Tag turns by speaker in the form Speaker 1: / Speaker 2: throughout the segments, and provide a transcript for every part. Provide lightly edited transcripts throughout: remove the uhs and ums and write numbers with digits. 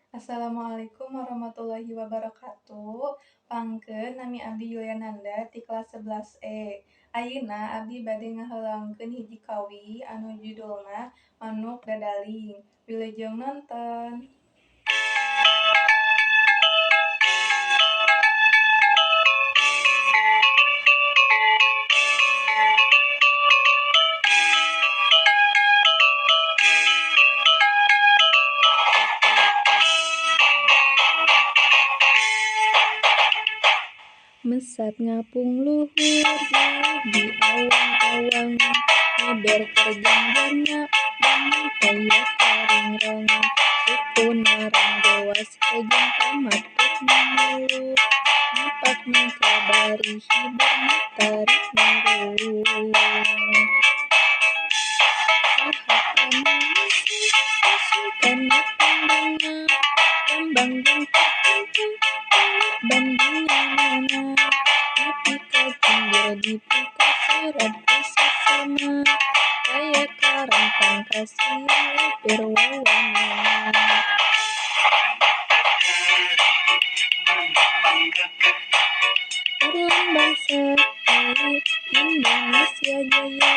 Speaker 1: Assalamualaikum warahmatullahi wabarakatuh. Pangkeun nami abdi Yuliananda ti kelas 11 E. Ayeuna abdi bade ngaheulangkeun hiji kawi anu judulna Manuk Dadaling. Wilujeng nonton. Mesat ngapung luhur jauh di awang-awang, ngeber kerjang-jangna bangun taya karingrang, suku narang goas kejeng pamatuk manguluk, napak mangkabari hibar matarik nurung. Saha anu kana pandangna, kembang jeung terpencang aya bandinganana, nepi ka cimbir dipuka serat ku sasama, aya karentang kasihan leber wawanana. Berlambang sepi Indonesia Jaya,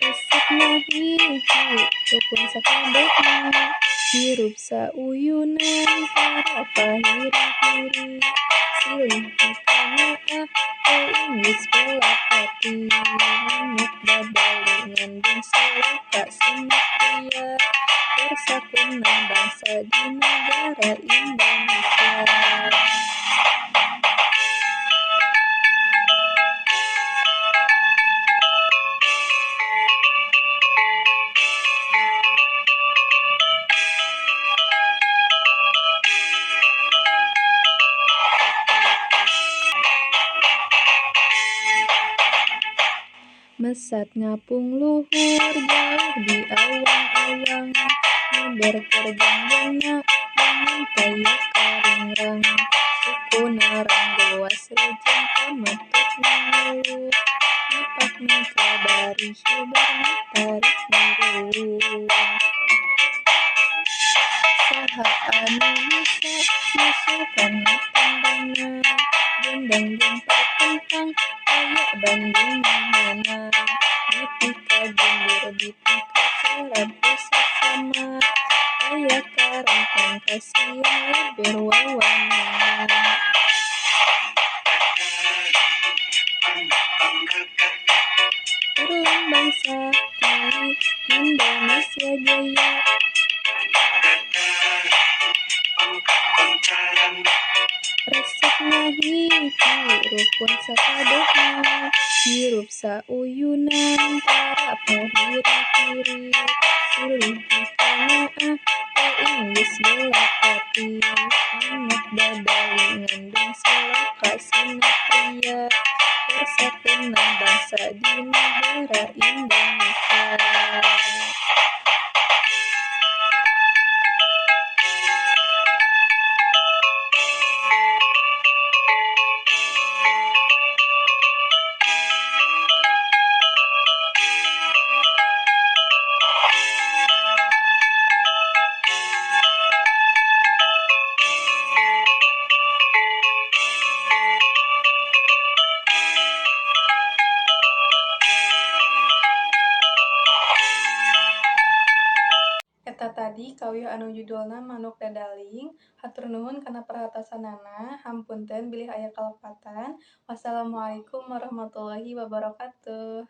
Speaker 1: resepna hiji rukun sakabehna, hirup sauyunan para pahiri-hiri, silih pikanana teuing geus pelapati, manuk dadalingan jeung saloka sinak pria, persakuna bangsa di negara Indonesia. Mesat ngapung luhur jauh di awang-awang, ngeber kerjang-jangna bangun taya karingrang, suku narang goas rejeng pamatuk manguluk, napak mangkabari hibar matarik nurung. Saha anu nusa kana pandangna, gendang jeung terpentang aya bandinganana, nepi ka cimbir dipuka serat ku sasama, aya karentang kasihan leber wawanana. Berlambang sakti Indonesia Jaya, resepna hiji rukun sakabehna, hirup sauyunan para pahiri-hiri, silih pikanana teuing geus belapati, manuk dadalingan jeung saloka sinak pria, persakuna bangsa di negara Indonesia. Eta tadi kawih anu judulna Manuk Dadaling. Hatur nuhun kana perhatosanana. Hampunten bilih aya kalepatan. Wassalamualaikum warahmatullahi wabarakatuh.